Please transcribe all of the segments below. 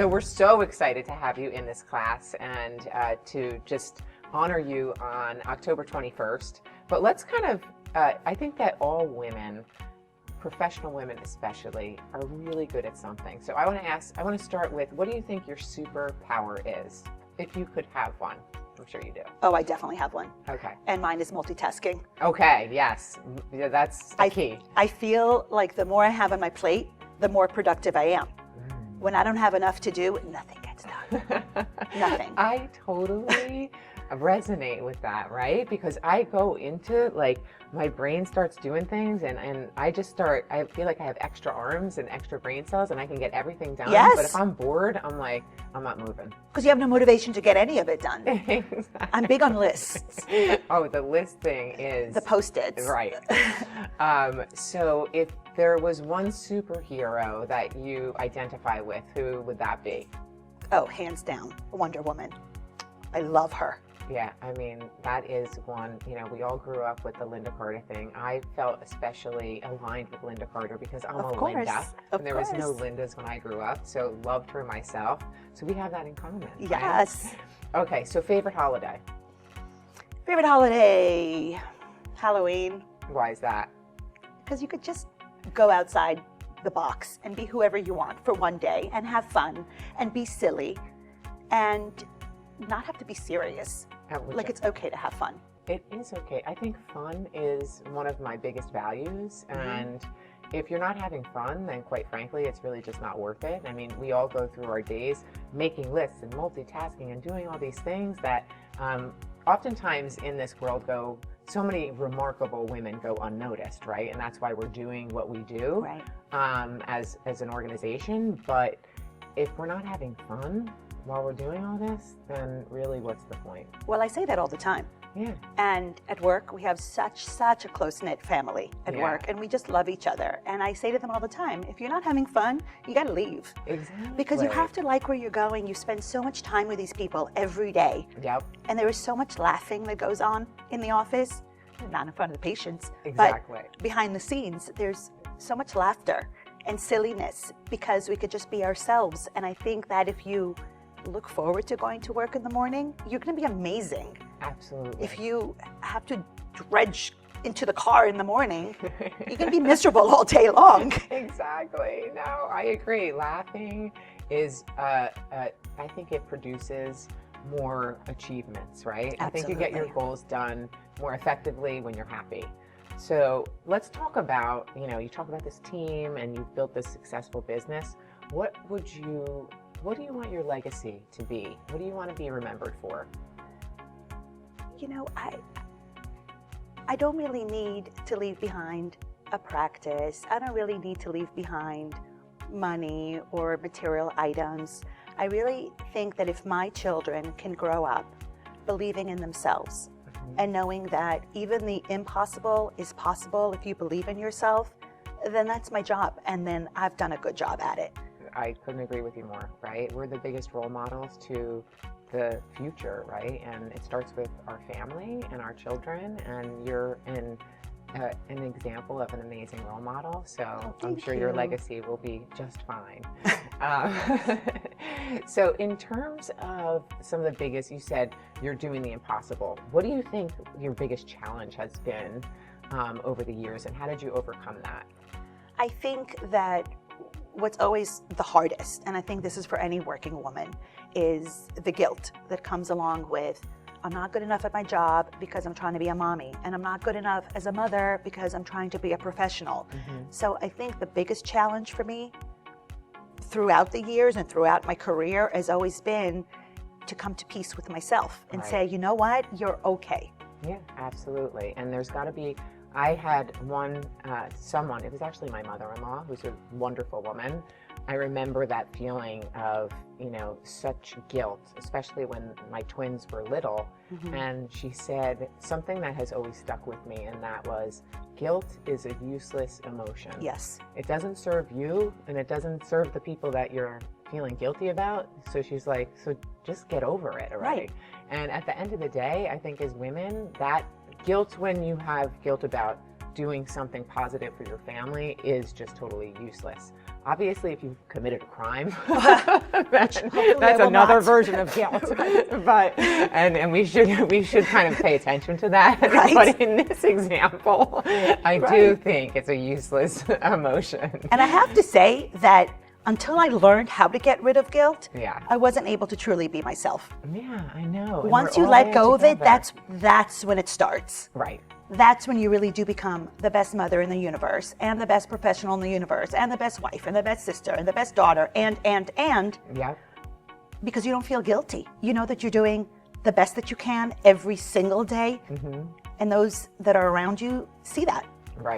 So we're so excited to have you in this class and to just honor you on October 21st. But let's kind of, I think that all women, professional women especially, are really good at something. So I want to start with, what do you think your superpower is? If you could have one. I'm sure you do. Oh, I definitely have one. Okay. And mine is multitasking. Okay, yes. Yeah, that's the key. I feel like the more I have on my plate, the more productive I am. When I don't have enough to do, nothing gets done. Nothing. I totally resonate with that, right? Because I go into, like, my brain starts doing things and I feel like I have extra arms and extra brain cells and I can get everything done. Yes. But if I'm bored, I'm like, I'm not moving. Because you have no motivation to get any of it done. Exactly. I'm big on lists. Oh, the list thing is... The Post-its. Right. So if there was one superhero that you identify with, who would that be? Oh, hands down, Wonder Woman. I love her. Yeah, I mean, that is one, we all grew up with the Linda Carter thing. I felt especially aligned with Linda Carter because I'm a Linda. And there was no Lindas when I grew up, so loved her myself. So we have that in common. Yes. Right? Okay, so favorite holiday? Favorite holiday, Halloween. Why is that? Because you could just go outside the box and be whoever you want for one day and have fun and be silly and not have to be serious. Like, it's okay to have fun. It is okay. I think fun is one of my biggest values. And if you're not having fun, then quite frankly, it's really just not worth it. I mean, we all go through our days making lists and multitasking and doing all these things that oftentimes in this world so many remarkable women go unnoticed, right? And that's why we're doing what we do, right, as an organization. But if we're not having fun while we're doing all this, then really what's the point? Well, I say that all the time. Yeah. And at work, we have such a close-knit family at work, and we just love each other. And I say to them all the time, if you're not having fun, you got to leave. Exactly. Because you have to like where you're going. You spend so much time with these people every day. Yep. And there is so much laughing that goes on in the office, not in front of the patients, exactly, but behind the scenes. There's so much laughter and silliness because we could just be ourselves. And I think that if you look forward to going to work in the morning, you're going to be amazing. Absolutely. If you have to dredge into the car in the morning, you're going to be miserable all day long. Exactly. No, I agree. Laughing is, I think it produces more achievements, right? Absolutely. I think you get your goals done more effectively when you're happy. So let's talk about, you talk about this team and you've built this successful business. What do you want your legacy to be? What do you want to be remembered for? I don't really need to leave behind a practice. I don't really need to leave behind money or material items. I really think that if my children can grow up believing in themselves and knowing that even the impossible is possible if you believe in yourself, then that's my job. And then I've done a good job at it. I couldn't agree with you more, right? We're the biggest role models to the future, right? And it starts with our family and our children, and you're an example of an amazing role model. So I'm sure your legacy will be just fine. So in terms of some of the biggest, you said you're doing the impossible. What do you think your biggest challenge has been over the years, and how did you overcome that? I think that what's always the hardest, and I think this is for any working woman, is the guilt that comes along with, I'm not good enough at my job because I'm trying to be a mommy, and I'm not good enough as a mother because I'm trying to be a professional. So I think the biggest challenge for me throughout the years and throughout my career has always been to come to peace with myself and say, you know what, you're okay. Yeah, absolutely. And there's got to be, I had someone, it was actually my mother-in-law, who's a wonderful woman. I remember that feeling of, such guilt, especially when my twins were little. And she said something that has always stuck with me, and that was, guilt is a useless emotion. Yes. It doesn't serve you, and it doesn't serve the people that you're feeling guilty about. So she's like, so just get over it already. And at the end of the day, I think as women, that guilt, when you have guilt about doing something positive for your family is just totally useless. Obviously, if you've committed a crime, that's another version of guilt. But and we should kind of pay attention to that. Right. But in this example, I do think it's a useless emotion. And I have to say that until I learned how to get rid of guilt, I wasn't able to truly be myself. Yeah, I know. Once you let go of it, that's when it starts. Right. That's when you really do become the best mother in the universe, and the best professional in the universe, and the best wife, and the best sister, and the best daughter, and. Yeah. Because you don't feel guilty. You know that you're doing the best that you can every single day, and those that are around you see that,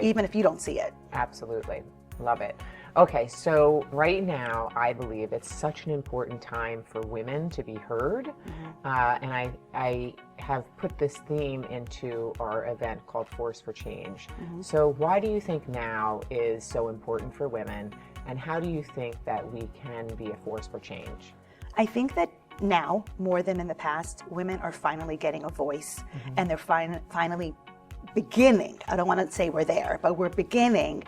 even if you don't see it. Absolutely. Love it. Okay, so right now, I believe it's such an important time for women to be heard, and I have put this theme into our event called Force for Change. So why do you think now is so important for women, and how do you think that we can be a force for change? I think that now, more than in the past, women are finally getting a voice, and they're finally beginning, I don't want to say we're there, but we're beginning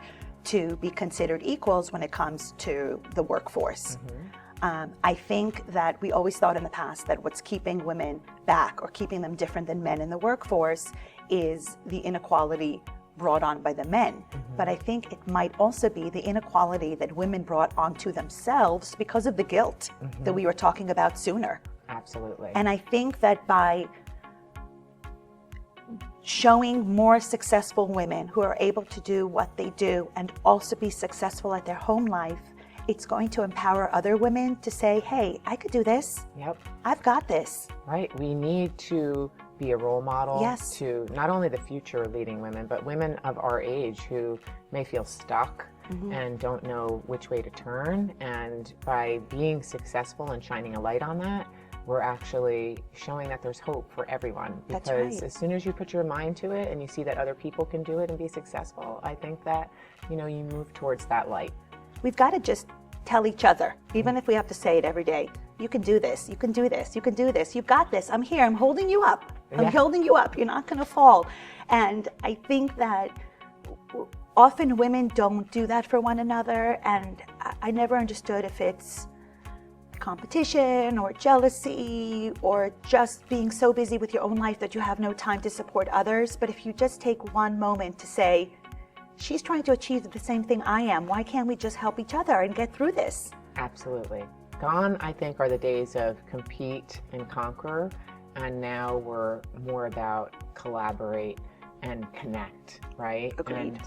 to be considered equals when it comes to the workforce. I think that we always thought in the past that what's keeping women back or keeping them different than men in the workforce is the inequality brought on by the men. But I think it might also be the inequality that women brought onto themselves because of the guilt that we were talking about sooner. Absolutely. And I think that by showing more successful women who are able to do what they do and also be successful at their home life, it's going to empower other women to say, hey, I could do this. Yep. I've got this. Right. We need to be a role model Yes. to not only the future leading women, but women of our age who may feel stuck and don't know which way to turn. And by being successful and shining a light on that, we're actually showing that there's hope for everyone. That's Because right. as soon as you put your mind to it and you see that other people can do it and be successful, I think that, you move towards that light. We've got to just tell each other, even if we have to say it every day, you can do this, you can do this, you can do this, you've got this, I'm here, I'm holding you up, I'm holding you up, you're not going to fall. And I think that often women don't do that for one another, and I never understood if it's competition or jealousy or just being so busy with your own life that you have no time to support others. But if you just take one moment to say, she's trying to achieve the same thing I am, why can't we just help each other and get through this? Absolutely. Gone, I think, are the days of compete and conquer, and now we're more about collaborate and connect, right? Agreed.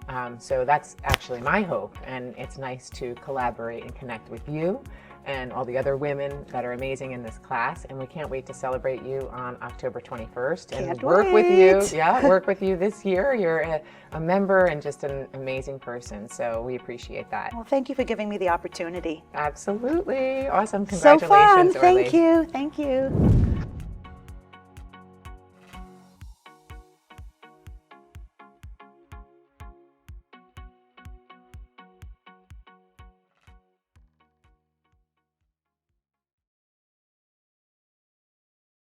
And so that's actually my hope, and it's nice to collaborate and connect with you and all the other women that are amazing in this class, and we can't wait to celebrate you on October 21st and Can't work wait. with you. Yeah, work with you this year. You're a member and just an amazing person, so we appreciate that. Well, thank you for giving me the opportunity. Absolutely. Awesome. So fun. Congratulations, Orli. Thank you. Thank you.